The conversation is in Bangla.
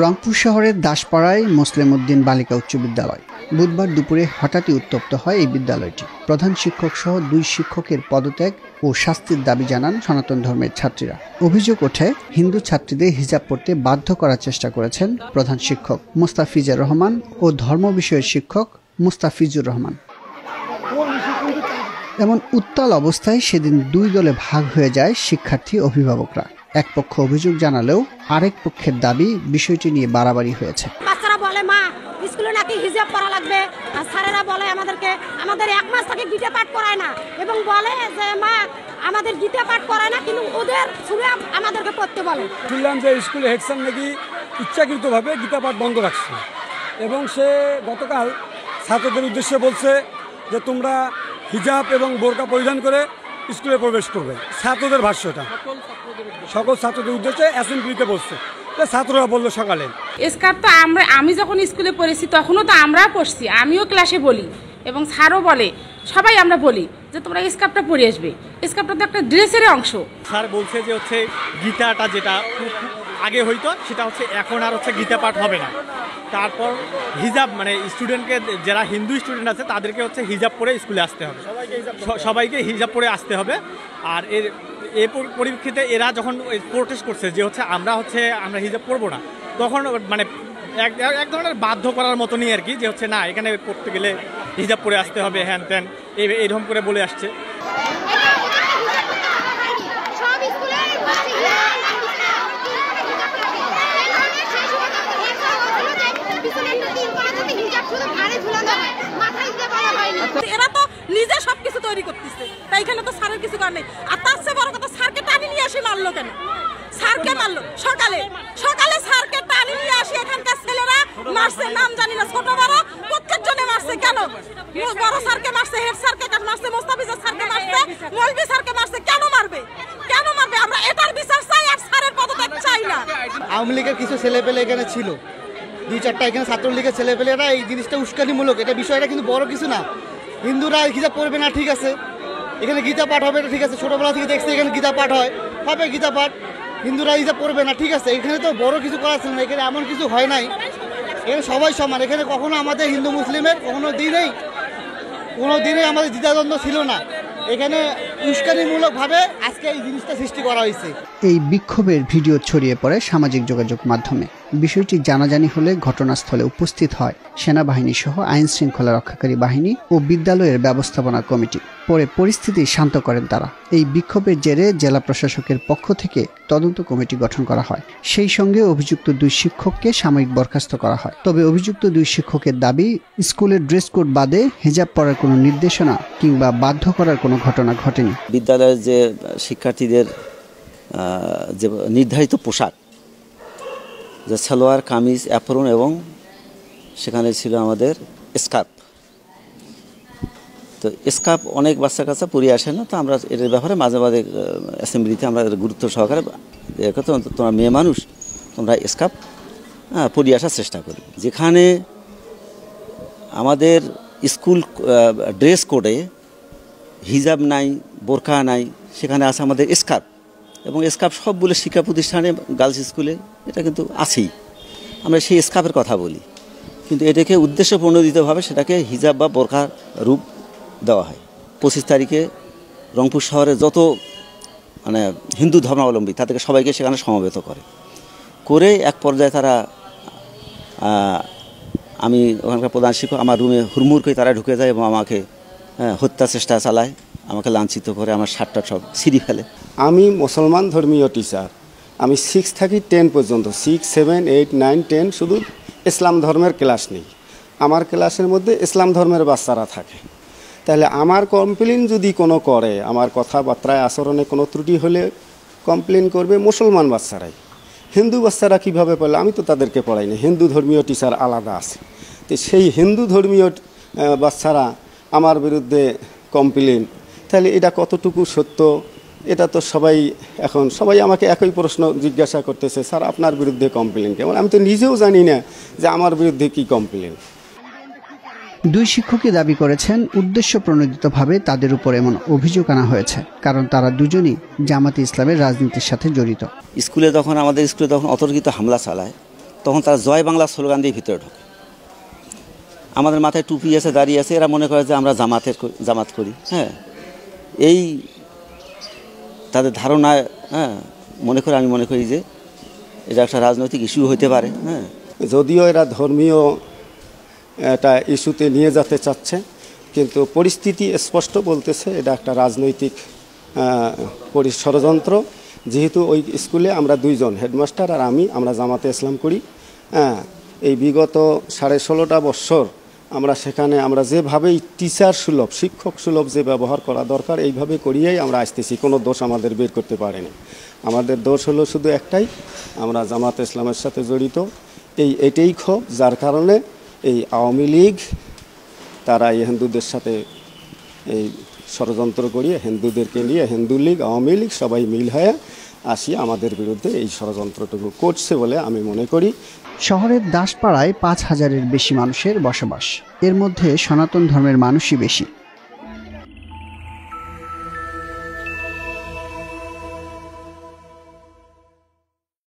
রংপুর শহরের দাসপাড়ায় মোসলেম উদ্দিন বালিকা উচ্চ বিদ্যালয়। বুধবার দুপুরে হঠাৎই উত্তপ্ত হয় এই বিদ্যালয়টি। প্রধান শিক্ষক সহ 2 শিক্ষকের পদত্যাগ ও শাস্তির দাবি জানান সনাতন ধর্মের ছাত্রীরা। অভিযোগ ওঠে, হিন্দু ছাত্রীদের হিজাব পরতে বাধ্য করার চেষ্টা করেছেন প্রধান শিক্ষক মোস্তাফিজুর রহমান ও ধর্ম বিষয়ের শিক্ষক মুস্তাফিজুর রহমান। এমন উত্তাল অবস্থায় সেদিন 2 দলে ভাগ হয়ে যায় শিক্ষার্থী অভিভাবকরা। এক পক্ষ অভিযোগ জানালেও আরেক পক্ষের দাবি বিষয়টি নিয়ে বাড়াবাড়ি হয়েছে। বাচ্চারা বলে মা স্কুলে নাকি হিজাব পরা লাগবে, আর স্যারেরা বলে আমাদের 1 মাস থেকে গীতা পাঠ করায় না, এবং বলে যে মা আমাদের গীতা পাঠ করায় না, কিন্তু ওদের শুনে আমাদেরকে পড়তে বলে। শুনলাম যে স্কুলে হেড স্যার নাকি ইচ্ছাকৃতভাবে গীতা পাঠ বন্ধ রাখছে, এবং সে গতকাল ছাত্রদের উদ্দেশ্যে বলছে যে তোমরা হিজাব এবং বোরকা পরিধান করে স্কুলে প্রবেশ করবে। ছাত্রদের ভাষ্যটা সকল ছাত্রদের উদ্দেশ্যে অ্যাসেম্বলিতে বলছে। ছাত্ররা বললো সকালে স্কার্ফ তো আমি যখন স্কুলে পড়েছি তখনও তো আমরা পড়ছি, আমিও ক্লাসে বলি এবং স্যারও বলে, সবাই আমরা বলি যে তোমরা স্কার্ফটা পরে আসবে। স্কার্ফটা তো একটা ড্রেসের অংশ। স্যার বলছে যে হচ্ছে গীতাটা যেটা আগে হইতো সেটা হচ্ছে এখন আর হচ্ছে গীতা পাঠ হবে না। তারপর হিজাব মানে স্টুডেন্টকে, যারা হিন্দু স্টুডেন্ট আছে তাদেরকে হচ্ছে হিজাব পরে স্কুলে আসতে হবে, সবাইকে হিজাব পরে আসতে হবে। আর এর পরিপ্রেক্ষিতে এরা যখন প্রোটেস্ট করছে যে হচ্ছে আমরা হিজাব পরবো না, তখন মানে এক ধরনের বাধ্য করার মতনই আর কি, যে হচ্ছে না এখানে পড়তে গেলে হিজাব পরে আসতে হবে, হ্যান ত্যান এইরকম করে বলে আসছে। এরা তো নিজে সবকিছু তৈরি করতেছে, তাই এখানে তো স্যারের কিছু কারণ নেই। আর তার চেয়ে বড় কথা, স্যারকে টানি নিয়ে আসি মারলো কেন? স্যারকে মারলো সকালে স্যারকে টানি নিয়ে আসি এখানকার ছেলেরা মারছে, নাম জানি না, ছোট বড় প্রত্যেকজনে মারছে। কেন? বড় স্যারকে মারছে, হেড স্যারকে মারছে, মোস্তাফিজুর স্যারকে মারছে, মৌলভী স্যারকে মারছে। কেন মারবে? আমরা এটার বিচার চাই, আর স্যারের পদত্যাগ চাই না। আওয়ামী লীগের কিছু ছেলেপেলে এখানে ছিল, 2-4টা এখানে ছাত্রলীগের ছেলেপেলেরা এই জিনিসটা উস্কানিমূলক, এটা বিষয়টা কিন্তু বড় কিছু না। হিন্দুরা হিজাব পড়বে না, ঠিক আছে, এখানে গীতা পাঠ হবে, ঠিক আছে, ছোটবেলা থেকে দেখছে এখানে গীতা পাঠ হবে গীতা পাঠ, হিন্দুরা হিজাব পড়বে না, ঠিক আছে, এখানে তো বড় কিছু করা ছিল না, এখানে এমন কিছু হয় নাই, এখানে সবাই সমান। এখানে কখনো আমাদের হিন্দু মুসলিমের কোনো দিনেই আমাদের দ্বিধাদ্বন্দ্ব ছিল না। এখানে উস্কানিমূলকভাবে আজকে এই জিনিসটা সৃষ্টি করা হয়েছে। এই বিক্ষোভের ভিডিও ছড়িয়ে পড়ে সামাজিক যোগাযোগ মাধ্যমে। বিষয়টি জানাজানি হলে ঘটনাস্থলে উপস্থিত হয় সেনাবাহিনী সহ আইন শৃঙ্খলা রক্ষাকারী বাহিনী ও বিদ্যালয়ের ব্যবস্থাপনা কমিটি। পরে পরিস্থিতি শান্ত করেন তারা। এই বিক্ষোভের জেরে জেলা প্রশাসকের পক্ষ থেকে তদন্ত কমিটি গঠন করা হয়। সেই সঙ্গে অভিযুক্ত 2 শিক্ষককে সাময়িক বরখাস্ত করা হয়। তবে অভিযুক্ত 2 শিক্ষকের দাবি, স্কুলের ড্রেস কোড বাদে হিজাব পরার কোনো নির্দেশনা কিংবা বাধ্য করার কোনো ঘটনা ঘটেনি। বিদ্যালয়ের যে শিক্ষার্থীদের যে নির্ধারিত পোশাক, যে সালোয়ার কামিজ অ্যাপ্রন, এবং সেখানে ছিল আমাদের স্কার্ফ। তো স্কার্ফ অনেক বাচ্চা কাচ্চা পরে আসে না, তো আমরা এর ব্যাপারে মাঝে মাঝে অ্যাসেম্বলিতে আমরা গুরুত্ব সহকারে তোমরা মেয়ে মানুষ, তোমরা স্কার্ফ পরে আসার চেষ্টা করি। যেখানে আমাদের স্কুল ড্রেস কোডে হিজাব নাই, বোরকা নাই, সেখানে আছে আমাদের স্কার্ফ, এবং স্কার্ফ সবগুলো শিক্ষা প্রতিষ্ঠানে, গার্লস স্কুলে এটা কিন্তু আছেই। আমরা সেই স্কার্ফের কথা বলি, কিন্তু এটাকে উদ্দেশ্যপ্রণোদিতভাবে সেটাকে হিজাব বা বোরকার রূপ দেওয়া হয়। 25 তারিখে রংপুর শহরে যত মানে হিন্দু ধর্মাবলম্বী তাদেরকে সবাইকে সেখানে সমবেত করে এক পর্যায়ে তারা, আমি ওখানকার প্রধান শিক্ষক, আমার রুমে হুড়মুড় করে তারা ঢুকে যায় এবং আমাকে হত্যা চেষ্টা চালায়, আমাকে লাঞ্ছিত করে, আমার শার্টটা সব ছিঁড়ে ফেলে। আমি মুসলমান ধর্মীয় টিচার, আমি 6 থেকে 10 পর্যন্ত, 6, 7, 8, 9, 10 শুধু ইসলাম ধর্মের ক্লাস নেই। আমার ক্লাসের মধ্যে ইসলাম ধর্মের বাচ্চারা থাকে। তাহলে আমার কমপ্লেন যদি কোনো করে, আমার কথাবার্তায় আচরণে কোনো ত্রুটি হলে কমপ্লেন করবে মুসলমান বাচ্চারাই। হিন্দু বাচ্চারা কীভাবে পড়লে? আমি তো তাদেরকে পড়াই না, হিন্দু ধর্মীয় টিচার আলাদা আছে। তো সেই হিন্দু ধর্মীয় বাচ্চারা আমার বিরুদ্ধে কমপ্লেন, তাহলে এটা কতটুকু সত্য? এটা তো সবাই আমাকে একই প্রশ্ন জিজ্ঞাসা করতেছে, স্যার আপনার বিরুদ্ধে কমপ্লেন কেমন? আমি তো নিজেও জানি না যে আমার বিরুদ্ধে কি কমপ্লেন। দুই শিক্ষকই দাবি করেছেন উদ্দেশ্য প্রণোদিতভাবে তাদের উপর এমন অভিযোগ আনা হয়েছে, কারণ তারা দুজনই জামাতে ইসলামের রাজনীতির সাথে জড়িত। আমাদের স্কুলে যখন অতর্কিত হামলা চালায়, তখন তারা জয় বাংলা স্লোগান দিয়ে ভিতরে ঢোকে। আমাদের মাথায় টুপি আছে, দাঁড়িয়ে আছে, এরা মনে করে যে আমরা জামাত করি। হ্যাঁ, এই তাদের ধারণায় আমি মনে করি যে এটা একটা রাজনৈতিক ইস্যু হতে পারে। হ্যাঁ, যদিও এরা ধর্মীয় একটা ইস্যুতে নিয়ে যেতে চাচ্ছে, কিন্তু পরিস্থিতি স্পষ্ট বলতেছে এটা একটা রাজনৈতিক ষড়যন্ত্র। যেহেতু ওই স্কুলে আমরা দুইজন, হেডমাস্টার আর আমরা জামাতে ইসলাম করি। এই বিগত 16.5 বছর আমরা যেভাবেই টিচার সুলভ, শিক্ষক সুলভ যে ব্যবহার করা দরকার, এইভাবে করিয়েই আমরা আসতেছি। কোনো দোষ আমাদের বের করতে পারেনি। আমাদের দোষ হলো শুধু একটাই, আমরা জামাতে ইসলামের সাথে জড়িত। এটাই ক্ষোভ, যার কারণে এই আওয়ামী লীগ তারা এই হিন্দুদের সাথে এই ষড়যন্ত্র করিয়ে হিন্দুদেরকে নিয়ে হিন্দু লীগ, আওয়ামী লীগ সবাই মিল হয়ে আসিয়া আমাদের বিরুদ্ধে এই ষড়যন্ত্রটুকু করছে বলে আমি মনে করি। শহরের দাসপাড়ায় 5,000-এর বেশি মানুষের বসবাস। এর মধ্যে সনাতন ধর্মের মানুষই বেশি।